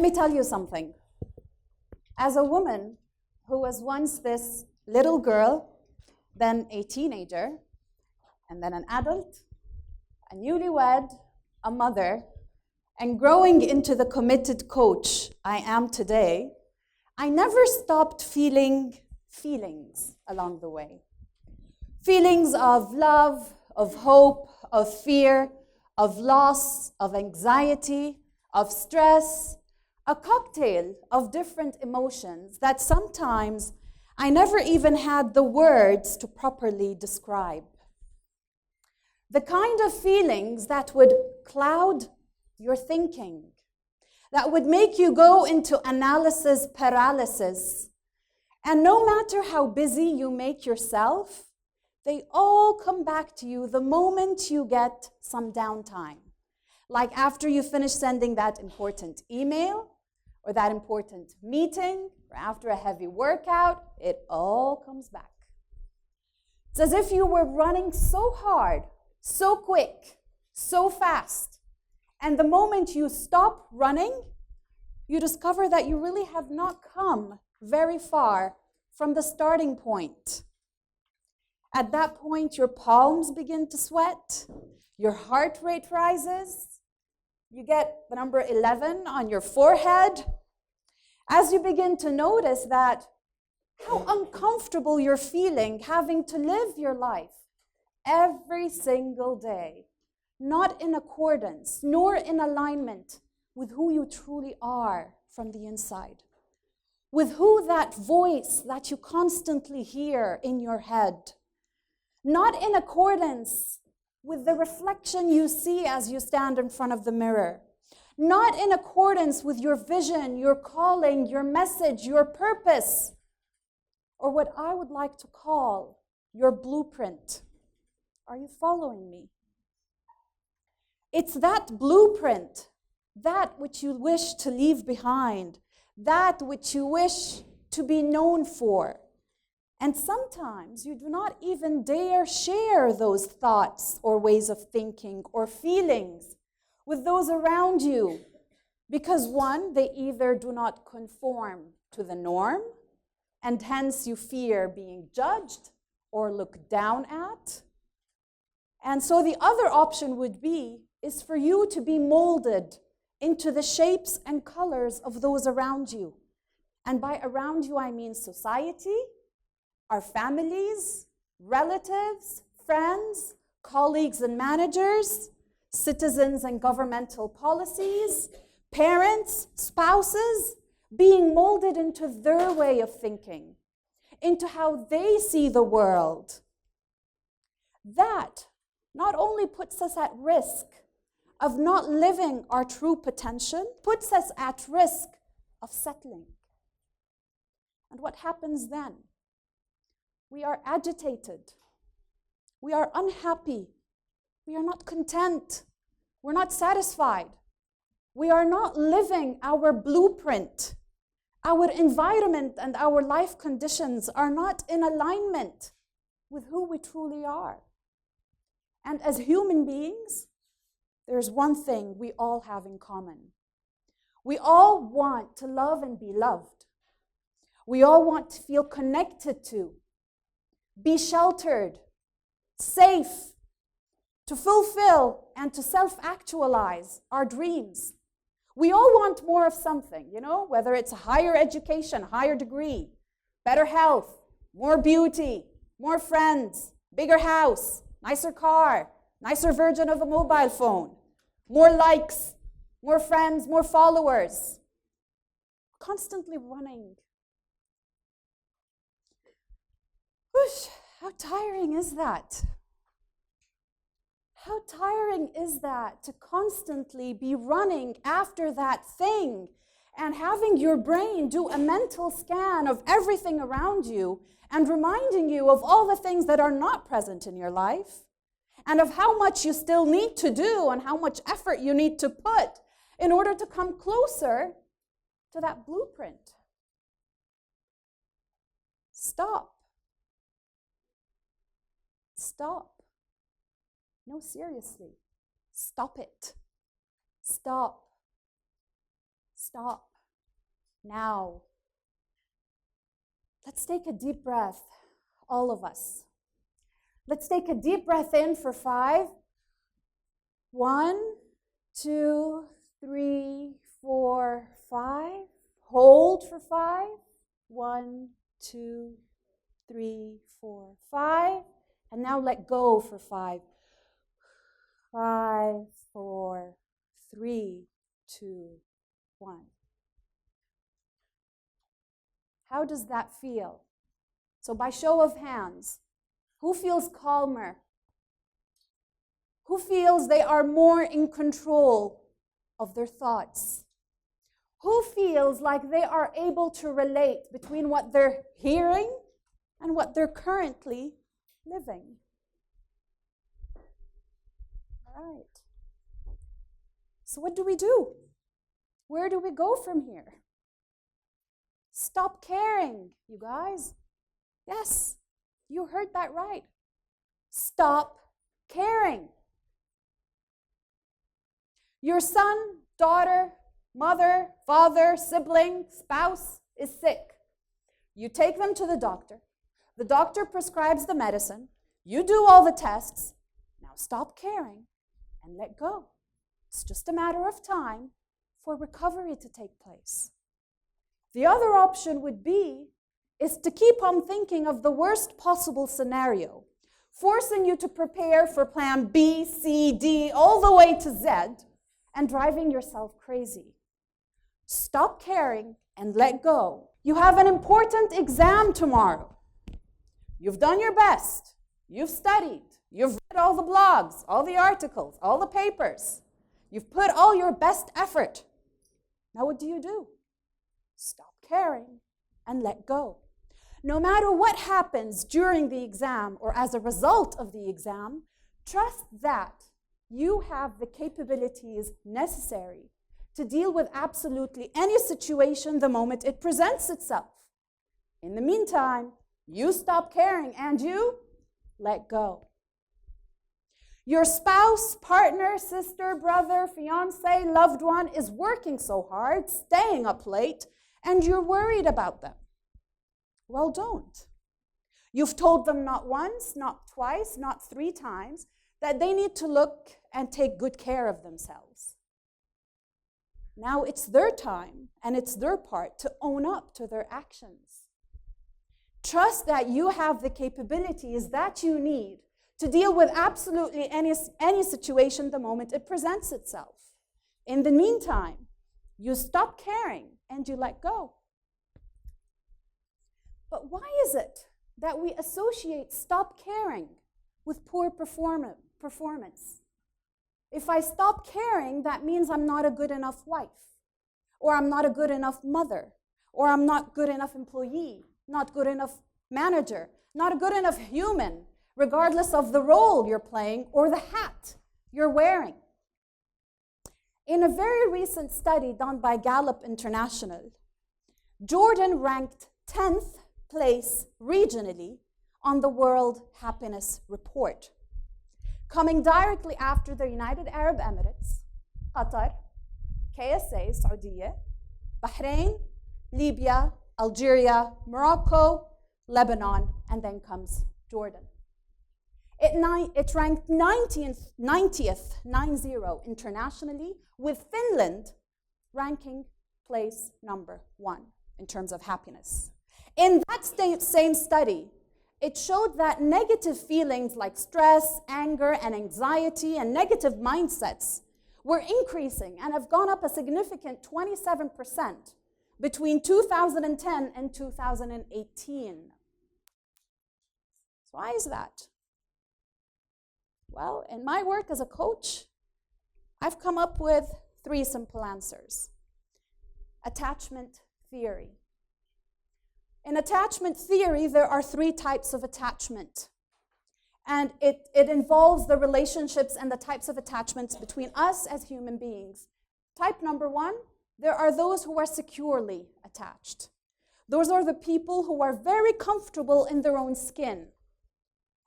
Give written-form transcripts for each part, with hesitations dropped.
me tell you something. As a woman who was once this little girl, then a teenager, and then an adult, a newlywed, a mother, and growing into the committed coach I am today, I never stopped feeling feelings along the way. Feelings of love, of hope, of fear, of loss, of anxiety, of stress, a cocktail of different emotions that sometimes I never even had the words to properly describe. The kind of feelings that would cloud your thinking, that would make you go into analysis paralysis. And no matter how busy you make yourself, they all come back to you the moment you get some downtime. Like after you finish sending that important email, or that important meeting, or after a heavy workout, it all comes back. It's as if you were running so hard, so quick, so fast, and the moment you stop running, you discover that you really have not come very far from the starting point. At that point, your palms begin to sweat, your heart rate rises, you get the number 11 on your forehead, as you begin to notice that how uncomfortable you're feeling having to live your life every single day, not in accordance, nor in alignment with who you truly are from the inside, with who that voice that you constantly hear in your head, not in accordance with the reflection you see as you stand in front of the mirror, not in accordance with your vision, your calling, your message, your purpose, or what I would like to call your blueprint. Are you following me? It's that blueprint, that which you wish to leave behind, that which you wish to be known for. And sometimes you do not even dare share those thoughts or ways of thinking or feelings with those around you. Because one, they either do not conform to the norm, and hence you fear being judged or looked down at. And so the other option would be is for you to be molded into the shapes and colors of those around you. And by around you, I mean society, our families, relatives, friends, colleagues and managers, citizens and governmental policies, parents, spouses, being molded into their way of thinking, into how they see the world. That not only puts us at risk of not living our true potential, puts us at risk of settling. And what happens then? We are agitated. We are unhappy. We are not content. We're not satisfied. We are not living our blueprint. Our environment and our life conditions are not in alignment with who we truly are. And as human beings, there's one thing we all have in common. We all want to love and be loved. We all want to feel connected to, be sheltered, safe, to fulfill and to self-actualize our dreams. We all want more of something, whether it's a higher education, higher degree, better health, more beauty, more friends, bigger house, nicer car, nicer version of a mobile phone, more likes, more friends, more followers. Constantly running. Whoosh, how tiring is that? How tiring is that to constantly be running after that thing and having your brain do a mental scan of everything around you and reminding you of all the things that are not present in your life and of how much you still need to do and how much effort you need to put in order to come closer to that blueprint. Stop. Stop. No, seriously. Stop it. Stop. Stop. Now, let's take a deep breath, all of us. Let's take a deep breath in for 5. 1, 2, 3, 4, 5. Hold for 5. 1, 2, 3, 4, 5. And now let go for 5. 5, 4, 3, 2, 1. How does that feel? So by show of hands, who feels calmer? Who feels they are more in control of their thoughts? Who feels like they are able to relate between what they're hearing and what they're currently living? All right. So what do we do? Where do we go from here? Stop caring, you guys. Yes, you heard that right. Stop caring. Your son, daughter, mother, father, sibling, spouse is sick. You take them to the doctor. The doctor prescribes the medicine. You do all the tests. Now stop caring and let go. It's just a matter of time for recovery to take place. The other option would be is to keep on thinking of the worst possible scenario, forcing you to prepare for plan B, C, D, all the way to Z, and driving yourself crazy. Stop caring and let go. You have an important exam tomorrow. You've done your best. You've studied. You've read all the blogs, all the articles, all the papers. You've put all your best effort. Now what do? Stop caring and let go. No matter what happens during the exam or as a result of the exam, trust that you have the capabilities necessary to deal with absolutely any situation the moment it presents itself. In the meantime, you stop caring and you let go. Your spouse, partner, sister, brother, fiancé, loved one is working so hard, staying up late, and you're worried about them. Well, don't. You've told them not once, not twice, not 3 times that they need to look and take good care of themselves. Now it's their time and it's their part to own up to their actions. Trust that you have the capabilities that you need to deal with absolutely any situation the moment it presents itself. In the meantime, you stop caring and you let go. But why is it that we associate stop caring with poor performance? If I stop caring, that means I'm not a good enough wife, or I'm not a good enough mother, or I'm not good enough employee, not good enough manager, not a good enough human, regardless of the role you're playing or the hat you're wearing. In a very recent study done by Gallup International, Jordan ranked 10th place regionally on the World Happiness Report, coming directly after the United Arab Emirates, Qatar, KSA, Saudi, Bahrain, Libya, Algeria, Morocco, Lebanon, and then comes Jordan. It ranked 90th internationally, with Finland ranking place number 1 in terms of happiness. In that same study, it showed that negative feelings like stress, anger, and anxiety, and negative mindsets were increasing and have gone up a significant 27% between 2010 and 2018. So why is that? Well, in my work as a coach, I've come up with 3 simple answers. Attachment theory. In attachment theory, there are 3 types of attachment. And it involves the relationships and the types of attachments between us as human beings. Type number 1, there are those who are securely attached. Those are the people who are very comfortable in their own skin.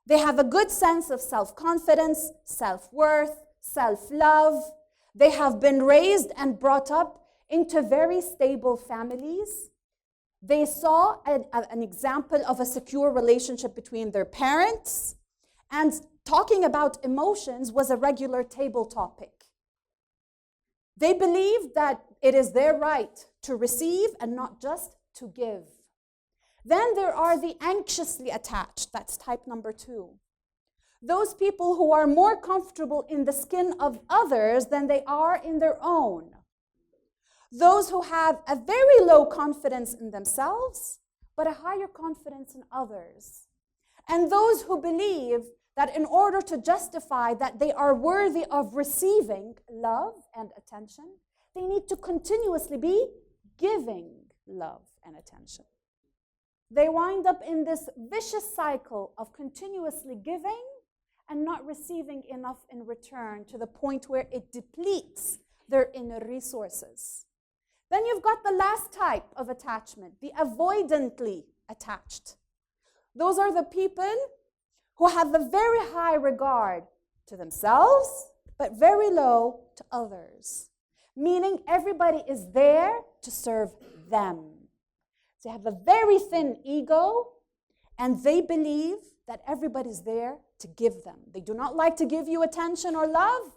They have a good sense of self-confidence, self-worth, self-love. They have been raised and brought up into very stable families. They saw an example of a secure relationship between their parents, and talking about emotions was a regular table topic. They believed that it is their right to receive and not just to give. Then there are the anxiously attached. That's type number 2. Those people who are more comfortable in the skin of others than they are in their own. Those who have a very low confidence in themselves, but a higher confidence in others. And those who believe that in order to justify that they are worthy of receiving love and attention, they need to continuously be giving love and attention. They wind up in this vicious cycle of continuously giving and not receiving enough in return, to the point where it depletes their inner resources. Then you've got the last type of attachment, the avoidantly attached. Those are the people who have a very high regard to themselves, but very low to others. Meaning everybody is there to serve them. They have a very thin ego, and they believe that everybody's there to give them. They do not like to give you attention or love.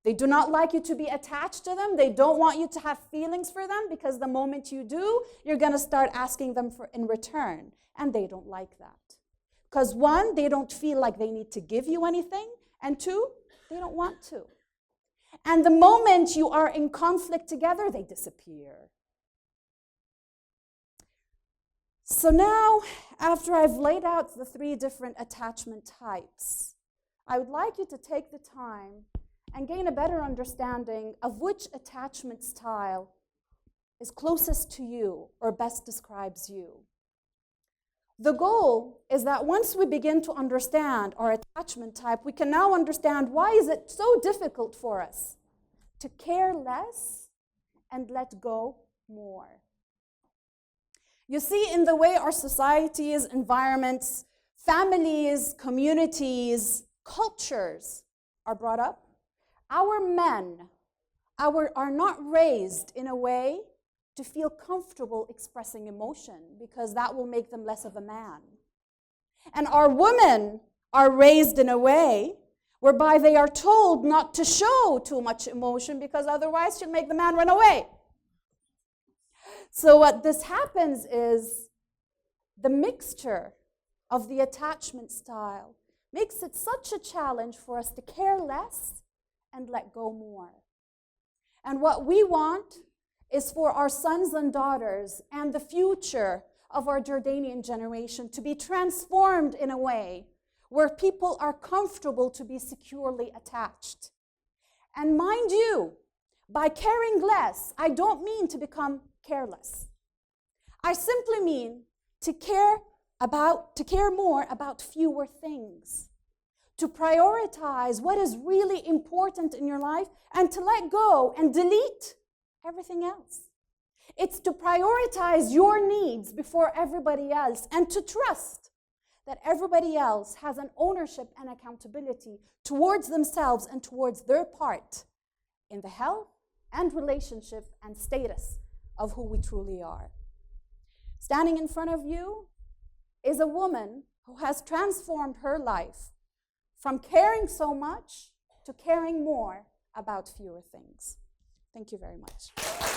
They do not like you to be attached to them. They don't want you to have feelings for them, because the moment you do, you're going to start asking them for in return. And they don't like that. Because 1, they don't feel like they need to give you anything. And 2, they don't want to. And the moment you are in conflict together, they disappear. So now, after I've laid out the 3 different attachment types, I would like you to take the time and gain a better understanding of which attachment style is closest to you or best describes you. The goal is that once we begin to understand our attachment type, we can now understand why is it so difficult for us to care less and let go more. You see, in the way our societies, environments, families, communities, cultures are brought up, our men are not raised in a way to feel comfortable expressing emotion, because that will make them less of a man. And our women are raised in a way whereby they are told not to show too much emotion, because otherwise she'll make the man run away. So what this happens is the mixture of the attachment style makes it such a challenge for us to care less and let go more. And what we want is for our sons and daughters and the future of our Jordanian generation to be transformed in a way where people are comfortable to be securely attached. And mind you, by caring less, I don't mean to become careless. I simply mean to care more about fewer things, to prioritize what is really important in your life, and to let go and delete everything else. It's to prioritize your needs before everybody else, and to trust that everybody else has an ownership and accountability towards themselves and towards their part in the health and relationship and status of who we truly are. Standing in front of you is a woman who has transformed her life from caring so much to caring more about fewer things. Thank you very much.